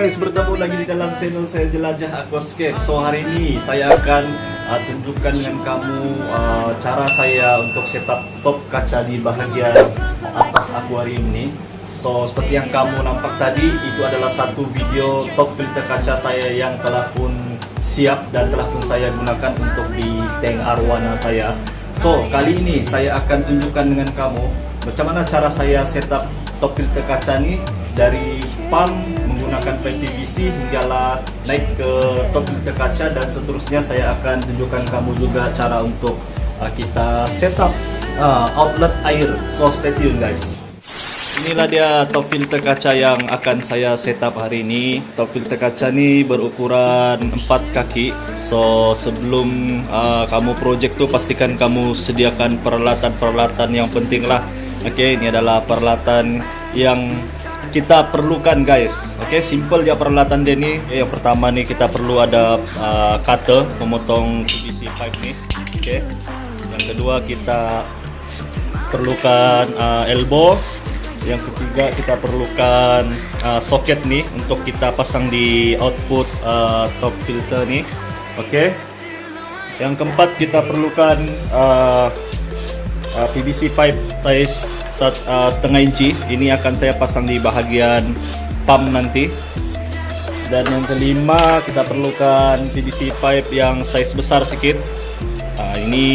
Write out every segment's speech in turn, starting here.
guys, bertemu lagi di dalam channel saya Jelajah Aquascape. So hari ini saya akan tunjukkan dengan kamu cara saya untuk setup top kaca di bahagian atas akuarium ini. So seperti yang kamu nampak tadi, itu adalah satu video top filter kaca saya yang telah pun siap dan telah pun saya gunakan untuk di tank arwana saya. So kali ini saya akan tunjukkan dengan kamu macam mana cara saya setup top filter kaca ini dari pump menggunakan pipe PVC hinggalah naik ke top filter kaca, dan seterusnya saya akan tunjukkan kamu juga cara untuk kita setup outlet air. So stay tune guys. Inilah dia top filter kaca yang akan saya setup hari ini. Top filter kaca ini berukuran 4 kaki. So sebelum kamu project tuh pastikan kamu sediakan peralatan-peralatan yang penting lah. Oke, ini adalah peralatan yang kita perlukan guys. Oke, simple dia peralatan dia nih. Yang pertama nih kita perlu ada cutter memotong PVC pipe nih. Oke. Yang kedua kita perlukan elbow. Yang ketiga kita perlukan soket nih untuk kita pasang di output top filter nih. Oke. Yang keempat kita perlukan PVC pipe size setengah inci. Ini akan saya pasang di bahagian pump nanti. Dan yang kelima kita perlukan PVC pipe yang size besar sedikit. Ini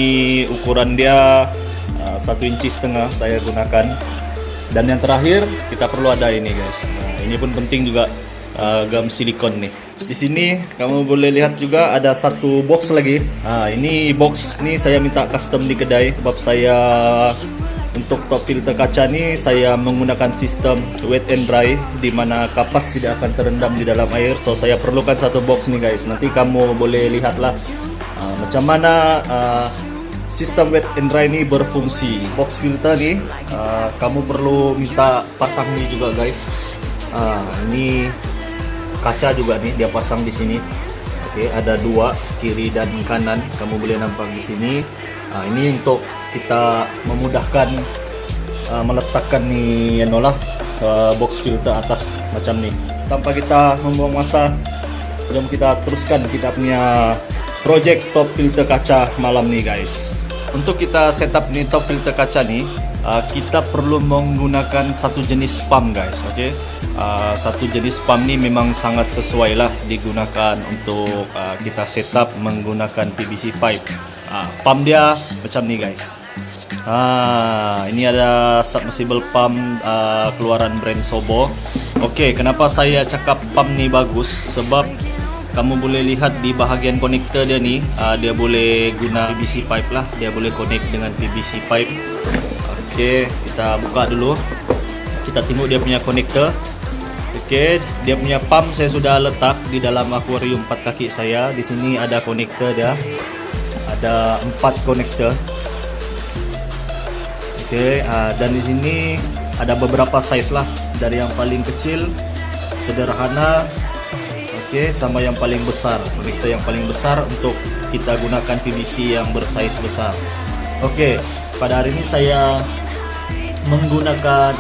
ukuran dia 1,5 inci saya gunakan. Dan yang terakhir kita perlu ada ini guys. Ini pun penting juga, gum silikon nih. Di sini kamu boleh lihat juga ada satu box lagi. Ini box ini saya minta custom di kedai sebab saya untuk top filter kaca ini saya menggunakan sistem wet and dry, di mana kapas tidak akan terendam di dalam air. So saya perlukan satu box nih guys. Nanti kamu boleh lihatlah macam mana sistem wet and dry ini berfungsi. Box filter nih kamu perlu minta pasang nih juga guys. Ini kaca juga nih dia pasang di sini. Oke, ada dua, kiri dan kanan. Kamu boleh nampak di sini. Ini untuk kita memudahkan meletakkan nih box filter atas macam nih. Tanpa kita membuang masa, jom kita teruskan kita punya project top filter kaca malam nih guys. Untuk kita setup nih top filter kaca nih, kita perlu menggunakan satu jenis pump guys. Oke, satu jenis pump ini memang sangat sesuai lah digunakan untuk kita setup menggunakan PVC pipe. Pump dia macam nih guys. Ini ada submersible pump keluaran brand Sobo. Oke, kenapa saya cakap pump nih bagus? Sebab kamu boleh lihat di bahagian konektor dia nih, dia boleh guna PVC pipe lah. Dia boleh connect dengan PVC pipe. Oke, kita buka dulu. Kita tengok dia punya konektor. Oke, dia punya pump saya sudah letak di dalam akuarium 4 kaki saya. Di sini ada konektor dia. Ada 4 konektor. Oke, dan di sini ada beberapa size lah, dari yang paling kecil, sederhana, oke, sama yang paling besar. Konektor yang paling besar untuk kita gunakan PVC yang bersize besar. Oke, pada hari ini saya menggunakan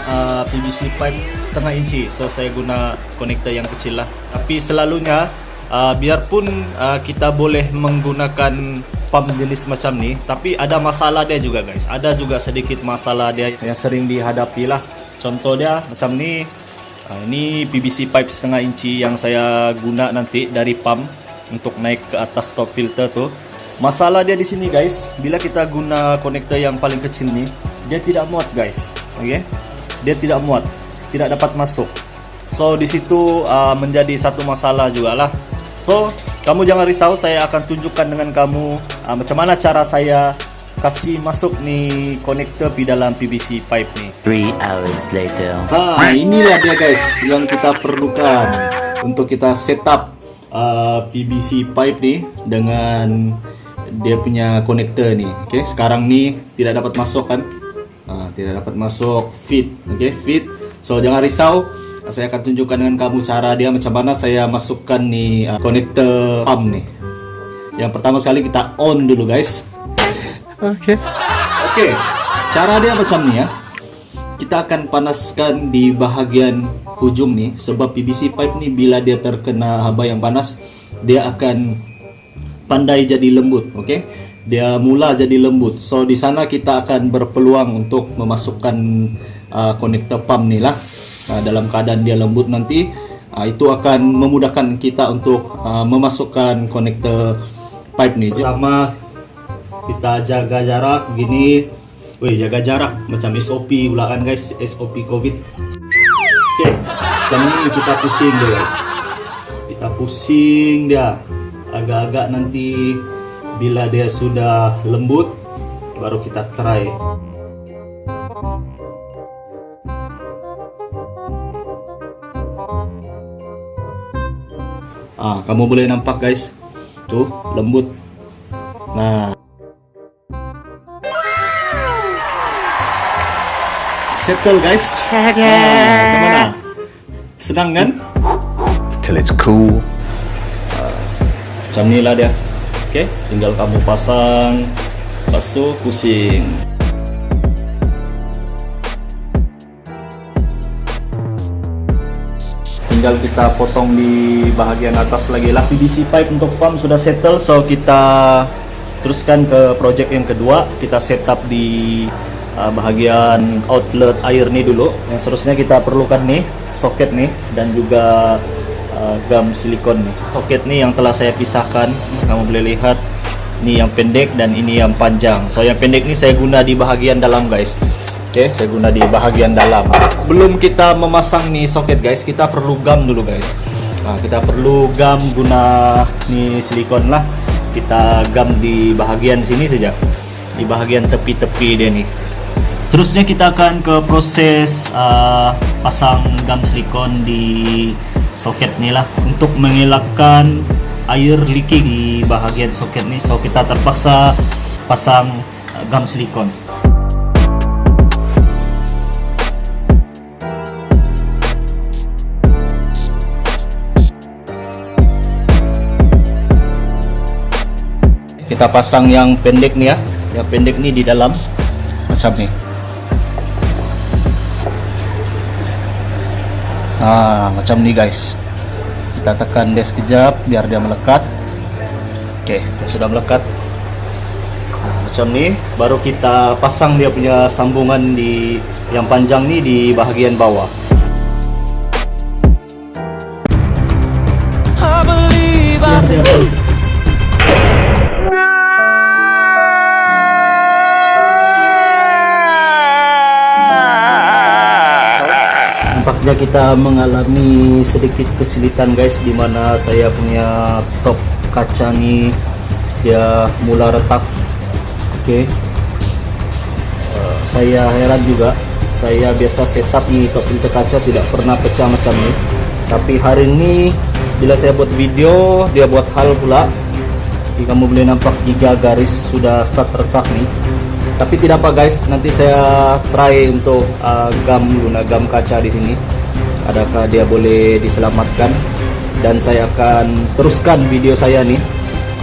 PVC pipe setengah inci. So saya guna konektor yang kecil lah. Tapi selalunya biarpun kita boleh menggunakan pump jenis macam ni, tapi ada masalah dia juga guys. Ada juga sedikit masalah dia yang sering dihadapi lah. Contoh dia macam ni. Ini PVC pipe setengah inci yang saya guna nanti dari pump untuk naik ke atas top filter tu. Masalah dia di sini guys, bila kita guna konektor yang paling kecil ni, dia tidak muat guys. Okey, dia tidak muat, tidak dapat masuk. So di situ menjadi satu masalah jugalah. So kamu jangan risau, saya akan tunjukkan dengan kamu macam mana cara saya kasih masuk nih konektor di dalam PVC pipe nih. 3 hours later. Inilah dia guys yang kita perlukan untuk kita setup PVC pipe nih dengan dia punya konektor nih. Oke, sekarang nih tidak dapat masuk kan? Tidak dapat masuk fit. Oke, fit. So jangan risau. Saya akan tunjukkan dengan kamu cara dia macam mana saya masukkan nih konektor pump nih. Yang pertama sekali kita on dulu guys. Oke, cara dia macam ni ya. Kita akan panaskan di bahagian ujung nih, sebab PVC pipe nih bila dia terkena haba yang panas dia akan pandai jadi lembut. Oke, dia mula jadi lembut. So di sana kita akan berpeluang untuk memasukkan konektor pump nih lah. Dalam keadaan dia lembut nanti, itu akan memudahkan kita untuk memasukkan konektor pipe nih. Pertama kita jaga jarak gini. Wih, jaga jarak macam SOP pula kan guys, SOP COVID. Oke, macam ini kita pusing dia guys. Kita pusing dia agak-agak, nanti bila dia sudah lembut baru kita try. Kamu boleh nampak guys, tuh lembut. Nah, settle guys. Macam mana? Senang kan? Till it's cool. Macam ni lah dia. Oke, tinggal kamu pasang, lepas tu pusing. Tinggal kita potong di bahagian atas lagi lah. PVC pipe untuk pump sudah settle, so kita teruskan ke project yang kedua. Kita setup di bahagian outlet air nih dulu. Yang seterusnya kita perlukan nih soket nih, dan juga gam silikon nih. Soket nih yang telah saya pisahkan, kamu boleh lihat. Ini yang pendek dan ini yang panjang. So yang pendek ini saya guna di bahagian dalam guys. Oke, saya guna di bahagian dalam. Belum kita memasang nih soket guys, kita perlu gam dulu guys. Kita perlu gam guna nih silikon lah. Kita gam di bahagian sini saja, di bahagian tepi-tepi dia nih. Terusnya kita akan ke proses pasang gam silikon di soket nih lah, untuk mengelakkan air leaking di bahagian soket nih. So kita terpaksa pasang gam silikon. Kita pasang yang pendek nih ya, yang pendek nih di dalam macam nih. Macam nih guys. Kita tekan dia sekejap biar dia melekat. Oke, dia sudah melekat. Macam nih, baru kita pasang dia punya sambungan di yang panjang nih di bahagian bawah. Nampaknya kita mengalami sedikit kesulitan guys, dimana saya punya top kaca nih dia mula retak. Oke, saya heran juga, saya biasa setup nih top filter kaca tidak pernah pecah macam ini, tapi hari ini bila saya buat video dia buat hal pula. Jadi kamu boleh nampak 3 garis sudah start retak nih. Tapi tidak apa guys, nanti saya try untuk guna gam kaca di sini. Adakah dia boleh diselamatkan? Dan saya akan teruskan video saya nih.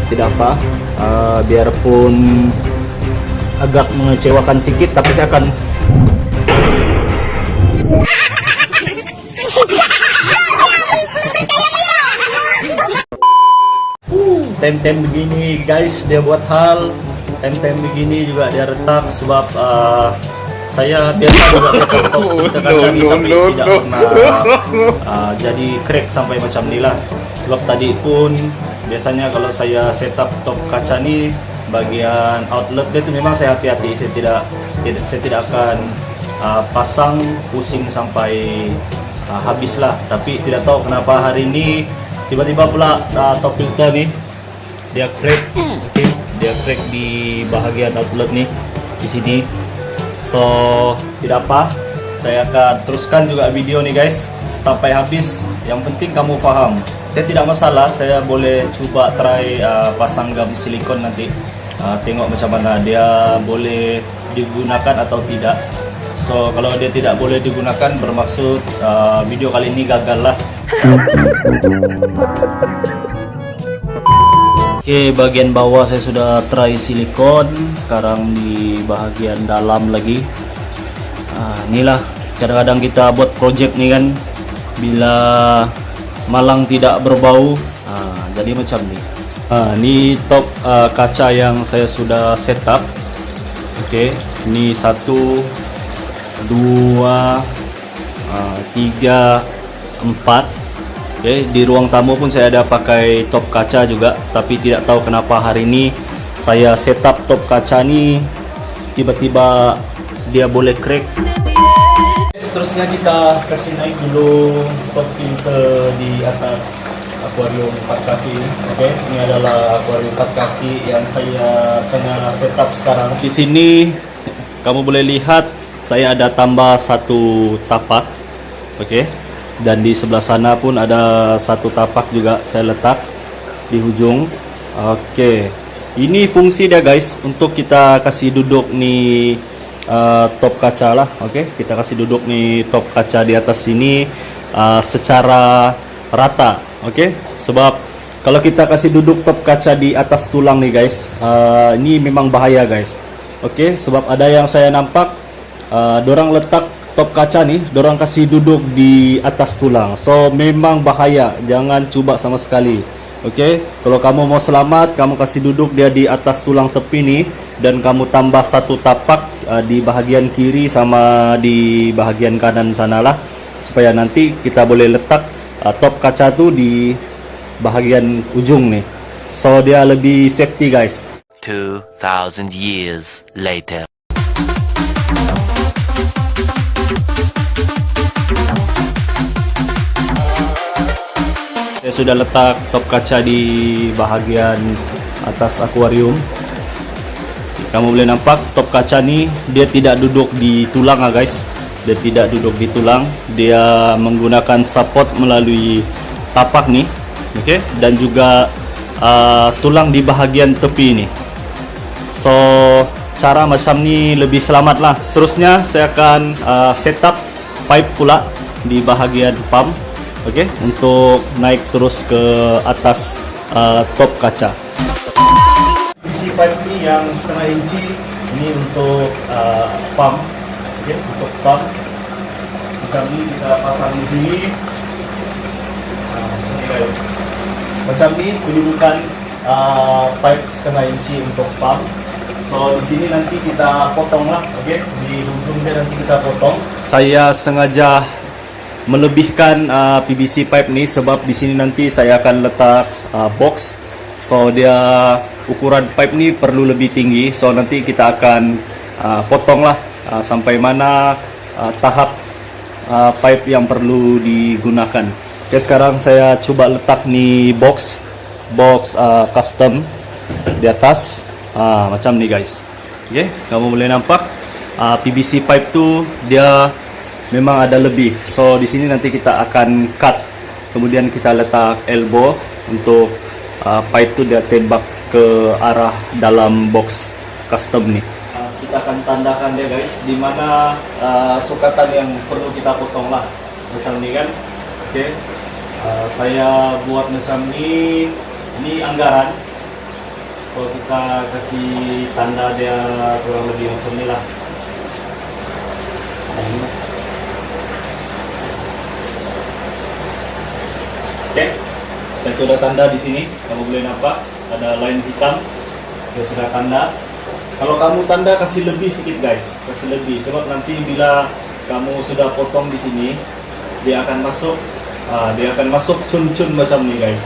Tidak apa, biarpun agak mengecewakan sedikit, tapi saya akan tem-tem begini guys dia buat hal. Tem-tem begini juga dia retak, sebab saya biasa juga setup filter kaca nih, tapi tidak pernah jadi crack sampai macam ni lah. Sebab tadi pun biasanya kalau saya setup top kaca nih bagian outlet dia itu memang saya hati-hati, saya tidak akan pasang pusing sampai habis lah. Tapi tidak tahu kenapa hari ini tiba-tiba pula top filter nih dia crack. Okay, dia crack di bahagian outlet nih di sini. So tidak apa, saya akan teruskan juga video nih guys sampai habis. Yang penting kamu paham, saya tidak masalah, saya boleh coba try pasang gam silikon nanti, tengok macam mana dia boleh digunakan atau tidak. So kalau dia tidak boleh digunakan, bermaksud video kali ini gagal lah. Oke, bagian bawah saya sudah try silikon, sekarang di bahagian dalam lagi. Inilah kadang-kadang kita buat project nih kan, bila malang tidak berbau. Jadi macam ni. Ni top kaca yang saya sudah set up. Okey, ni 1 2 3 4. Okey, di ruang tamu pun saya ada pakai top kaca juga, tapi tidak tahu kenapa hari ini saya set up top kaca ni tiba-tiba dia boleh crack. Seterusnya kita kasih naik dulu top filter di atas akuarium 4 kaki. Okey, ini adalah akuarium 4 kaki yang saya tengah set up sekarang. Di sini kamu boleh lihat saya ada tambah 1 tapak. Okey. Dan di sebelah sana pun ada 1 tapak juga saya letak di hujung. Okey. Ini fungsi dia guys, untuk kita kasih duduk ni top kaca lah. Okey, kita kasih duduk ni top kaca di atas sini secara rata. Okey, sebab kalau kita kasih duduk top kaca di atas tulang nih guys, ini memang bahaya guys. Okey, sebab ada yang saya nampak dorang letak top kaca nih, dorang kasih duduk di atas tulang. So memang bahaya, jangan cuba sama sekali. Okey, kalau kamu mau selamat, kamu kasih duduk dia di atas tulang tepi nih, dan kamu tambah 1 tapak di bahagian kiri sama di bahagian kanan sanalah, supaya nanti kita boleh letak top kaca tuh di bahagian ujung nih. So dia lebih safety guys. 2000 years later. Saya sudah letak top kaca di bahagian atas akuarium. Kamu boleh nampak top kaca ni dia tidak duduk di tulang guys. Dia tidak duduk di tulang. Dia menggunakan support melalui tapak nih. Okey, dan juga tulang di bahagian tepi ni. So cara macam ni lebih selamat lah. Terusnya saya akan set up pipe pula di bahagian pump. Okey, untuk naik terus ke atas top kaca. Isi pipe ni yang 1/2 inci ini untuk pump. Okey, untuk pump. Macam ni kita pasang di sini. Ini guys. Macam ni kedudukan pipe 1/2 inci untuk pump. So di sini nanti kita potong lah. Okey, di ujung dia nanti kita potong. Saya sengaja melebihkan PVC pipe ni sebab di sini nanti saya akan letak box. So dia ukuran pipe ni perlu lebih tinggi. So nanti kita akan potong lah sampai mana tahap pipe yang perlu digunakan. Oke, sekarang saya coba letak ni box custom di atas macam ni guys. Oke, kamu boleh nampak PVC pipe tu dia memang ada lebih. So di sini nanti kita akan cut, kemudian kita letak elbow untuk pipe tu dia tembak ke arah dalam box custom ni. Kita akan tandakan dia guys, di mana sukatan yang perlu kita potong lah. Macam ni kan. Oke, saya buat macam ni. Ini anggaran. So kita kasih tanda dia kurang lebih macam ni lah. Oke, saya sudah tanda di sini. Kamu boleh nampak ada line hitam. Saya sudah tanda. Kalau kamu tanda kasih lebih sedikit guys, kasih lebih sebab nanti bila kamu sudah potong di sini, dia akan masuk cun-cun macam ni guys.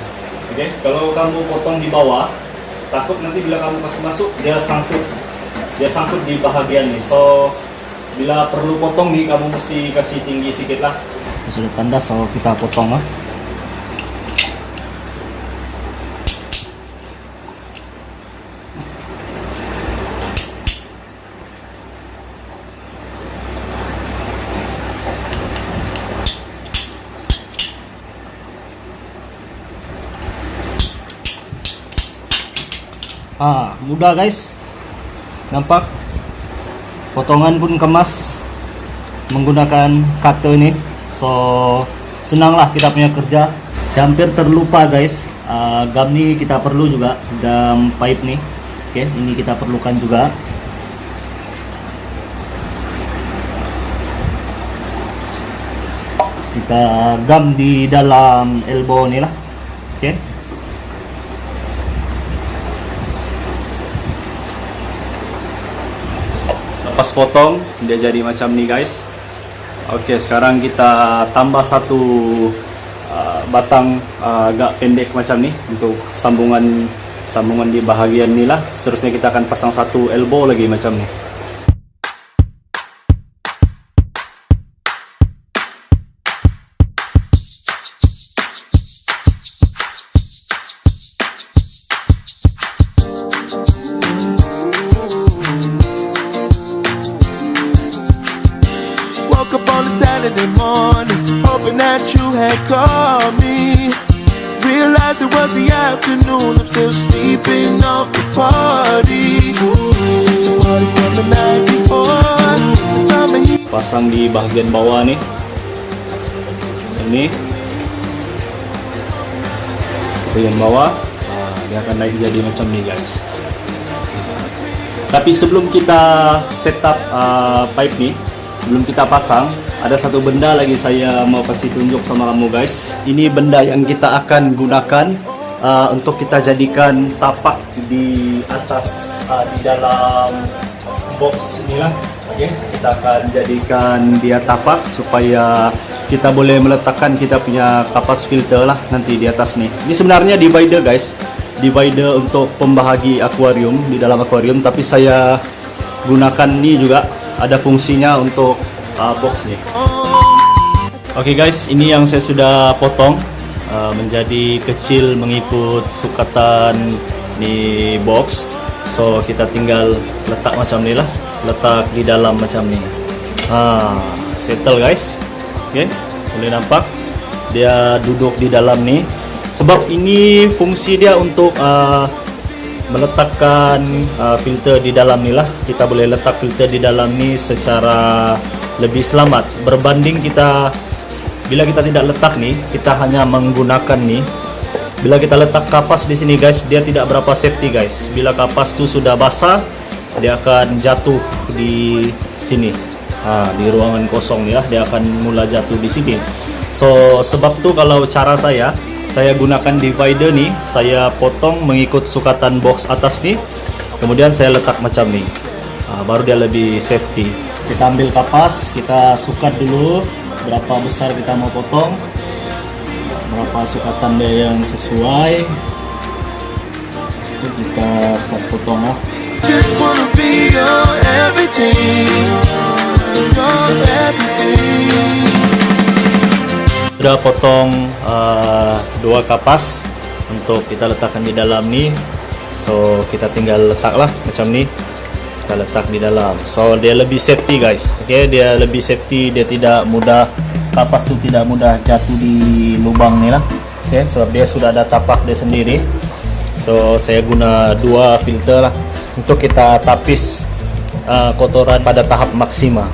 Oke, kalau kamu potong di bawah, takut nanti bila kamu kasih masuk dia sangkut di bahagian ni. So bila perlu potong nih, kamu mesti kasih tinggi sedikit lah. Sudah tanda, so kita potong lah. Mudah guys, nampak potongan pun kemas menggunakan cutter ini. So senanglah kita punya kerja. Saya hampir terlupa guys, gam ni kita perlu juga, gam pipe nih. Oke, ini kita perlukan juga. Kita gam di dalam elbow ni lah. Okay. Lepas potong dia jadi macam ni guys. Oke, sekarang kita tambah satu batang agak pendek macam ni untuk sambungan di bahagian ni lah. Seterusnya kita akan pasang satu elbow lagi macam ni. Woke up on a Saturday morning, hoping that you had called me. Realized it was the afternoon, I'm still sleeping off the party. The party from the night before. The summer heat. Pasang di bahagian bawah nih. Ini bagian bawah, dia akan naik jadi macam ni guys. Tapi sebelum kita setup pipe nih, sebelum kita pasang, ada satu benda lagi saya mau kasih tunjuk sama kamu guys. Ini benda yang kita akan gunakan untuk kita jadikan tapak di atas di dalam box inilah. Oke, kita akan jadikan dia tapak supaya kita boleh meletakkan kita punya kapas filter lah nanti di atas nih. Ini sebenarnya divider guys, divider untuk pembahagi akuarium di dalam akuarium, tapi saya gunakan ini juga, ada fungsinya untuk box nih. Oke guys, ini yang saya sudah potong menjadi kecil mengikut sukatan di box. So kita tinggal letak macam ni lah, letak di dalam macam ni. Settle guys. Oke, boleh nampak dia duduk di dalam nih. Sebab ini fungsi dia untuk meletakkan filter di dalam ni lah. Kita boleh letak filter di dalam ni secara lebih selamat berbanding kita bila kita tidak letak nih, kita hanya menggunakan nih. Bila kita letak kapas di sini guys, dia tidak berapa safety guys. Bila kapas tu sudah basah, dia akan jatuh di sini. Di ruangan kosong ya, dia akan mula jatuh di sini. So sebab tu kalau cara saya gunakan divider nih, saya potong mengikut sukatan box atas nih, kemudian saya letak macam nih. Baru dia lebih safety. Kita ambil kapas, kita sukat dulu berapa besar kita mau potong, berapa sukatan dia yang sesuai. Itu kita start potong lah. Just wanna be your everything, your everything. Sudah potong dua kapas untuk kita letakkan di dalam nih. So kita tinggal letaklah macam ni, kita letak di dalam. So dia lebih safety guys. Oke, dia lebih safety, dia tidak mudah, kapas tu tidak mudah jatuh di lubang nih lah. Oke, sebab dia sudah ada tapak dia sendiri. So saya guna dua filter lah untuk kita tapis kotoran pada tahap maksima.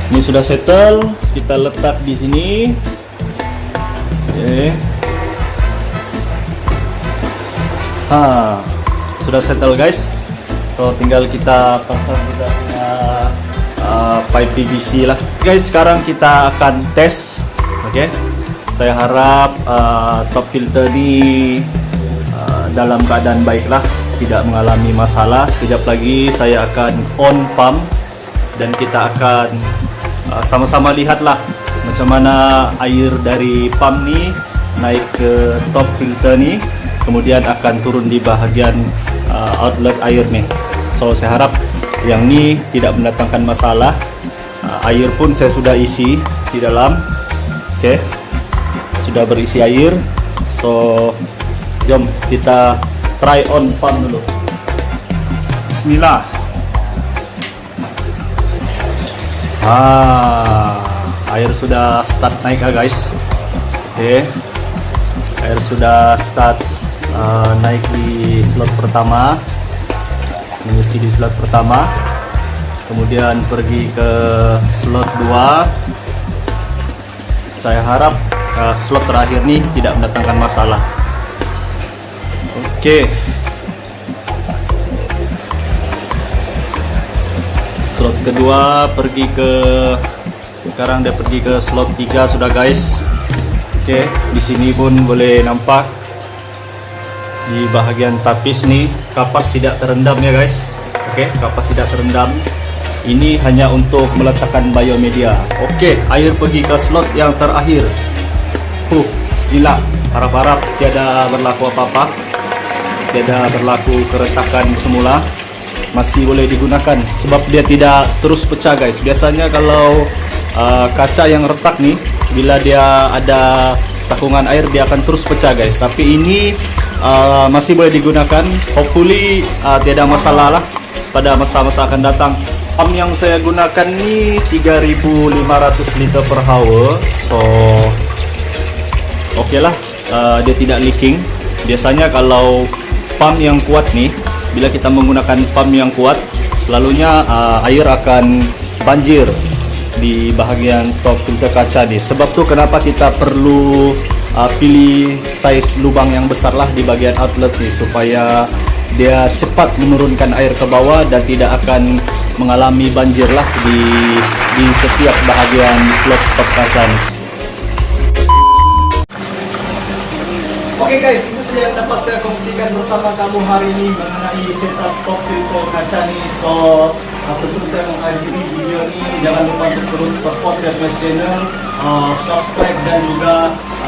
Ini sudah settle, kita letak di sini. Oke. Sudah settle guys. So tinggal kita pasang kita punya pipe PVC lah. Guys, sekarang kita akan tes. Oke. Saya harap top filter di dalam keadaan baik lah, tidak mengalami masalah. Sekejap lagi saya akan on pump dan kita akan sama-sama lihatlah macam mana air dari pump nih naik ke top filter nih, kemudian akan turun di bahagian outlet air nih. So saya harap yang ini tidak mendatangkan masalah. Air pun saya sudah isi di dalam. Oke, sudah berisi air. So jom kita try on pump dulu. Bismillah. Air sudah start naik guys. Oke, air sudah start naik di slot pertama, mengisi di slot pertama, kemudian pergi ke slot 2. Saya harap slot terakhir nih tidak mendatangkan masalah. Oke, slot kedua pergi ke sekarang dia pergi ke slot 3 sudah guys. Oke, di sini pun boleh nampak di bahagian tapis nih kapas tidak terendam ya guys. Oke, kapas tidak terendam. Ini hanya untuk meletakkan biomedia. Oke, air pergi ke slot yang terakhir. Bismillah, harap-harap tiada berlaku apa-apa, tiada berlaku keretakan semula, masih boleh digunakan sebab dia tidak terus pecah guys. Biasanya kalau kaca yang retak nih, bila dia ada takungan air dia akan terus pecah guys. Tapi ini masih boleh digunakan. Hopefully tiada masalah lah pada masa-masa akan datang. Pump yang saya gunakan ni 3.500 liter per hour, so oke lah, dia tidak leaking. Biasanya kalau pump yang kuat nih, bila kita menggunakan pump yang kuat, selalunya air akan banjir di bahagian top filter kaca nih. Sebab tu kenapa kita perlu pilih size lubang yang besar lah di bagian outlet nih, supaya dia cepat menurunkan air ke bawah dan tidak akan mengalami banjir lah di setiap bahagian slot top kaca nih. Oke guys, itu saja yang dapat saya kongsikan bersama kamu hari ini mengenai setup top filter kaca nih. So sebelum saya mengakhiri video ini, jangan lupa untuk terus support saya punya channel, subscribe, dan juga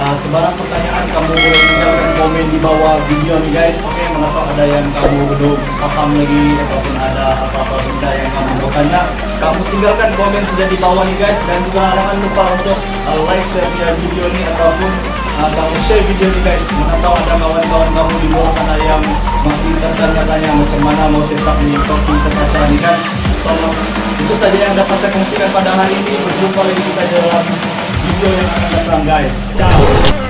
sebarang pertanyaan kamu boleh tinggalkan komen di bawah video nih guys. Oke, mengapa ada yang kamu belum paham lagi ataupun ada apa-apa benda yang kamu mau tanya, kamu tinggalkan komen saja di bawah nih guys. Dan juga jangan lupa untuk like saya punya video ini ataupun kamu share video ini guys. Mana tahu ada kawan-kawan kamu di luar sana yang masih tertanya-tanya macam mana mau setup nih top filter kaca ini kan. So itu saja yang dapat saya kongsikan pada hari ini. Berjumpa lagi kita dalam video yang akan datang guys. Ciao.